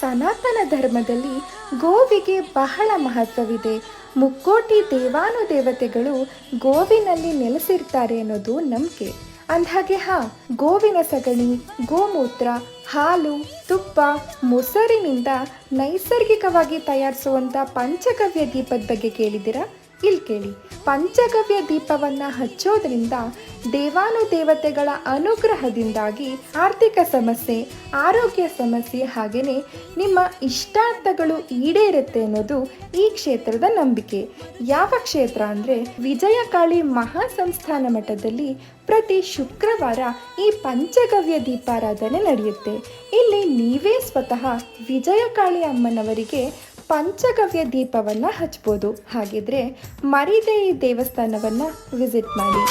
ಸನಾತನ ಧರ್ಮದಲ್ಲಿ ಗೋವಿಗೆ ಬಹಳ ಮಹತ್ವವಿದೆ. ಮುಕ್ಕೋಟಿ ದೇವಾನುದೇವತೆಗಳು ಗೋವಿನಲ್ಲಿ ನೆಲೆಸಿರ್ತಾರೆ ಅನ್ನೋದು ನಂಬಿಕೆ. ಅಂದಹಾಗೆ ಗೋವಿನ ಸಗಣಿ, ಗೋಮೂತ್ರ, ಹಾಲು, ತುಪ್ಪ, ಮೊಸರಿನಿಂದ ನೈಸರ್ಗಿಕವಾಗಿ ತಯಾರಿಸುವಂಥ ಪಂಚಗವ್ಯ ದೀಪದ ಬಗ್ಗೆ ಕೇಳಿದ್ದೀರಾ? ಇಲ್ಲಿ ಕೇಳಿ. ಪಂಚಗವ್ಯ ದೀಪವನ್ನು ಹಚ್ಚೋದ್ರಿಂದ ದೇವಾನುದೇವತೆಗಳ ಅನುಗ್ರಹದಿಂದಾಗಿ ಆರ್ಥಿಕ ಸಮಸ್ಯೆ, ಆರೋಗ್ಯ ಸಮಸ್ಯೆ ಹಾಗೆಯೇ ನಿಮ್ಮ ಇಷ್ಟಾರ್ಥಗಳು ಈಡೇರುತ್ತೆ ಅನ್ನೋದು ಈ ಕ್ಷೇತ್ರದ ನಂಬಿಕೆ. ಯಾವ ಕ್ಷೇತ್ರ ಅಂದರೆ ವಿಜಯಕಾಳಿ ಮಹಾಸಂಸ್ಥಾನ ಮಠದಲ್ಲಿ ಪ್ರತಿ ಶುಕ್ರವಾರ ಈ ಪಂಚಗವ್ಯ ದೀಪಾರಾಧನೆ ನಡೆಯುತ್ತೆ. ಇಲ್ಲಿ ನೀವೇ ಸ್ವತಃ ವಿಜಯಕಾಳಿ ಅಮ್ಮನವರಿಗೆ ಪಂಚಗವ್ಯ ದೀಪವನ್ನು ಹಚ್ಬೋದು. ಹಾಗಿದ್ರೆ ಮರಿದೇ ಈ ದೇವಸ್ಥಾನವನ್ನು ವಿಸಿಟ್ ಮಾಡಿ.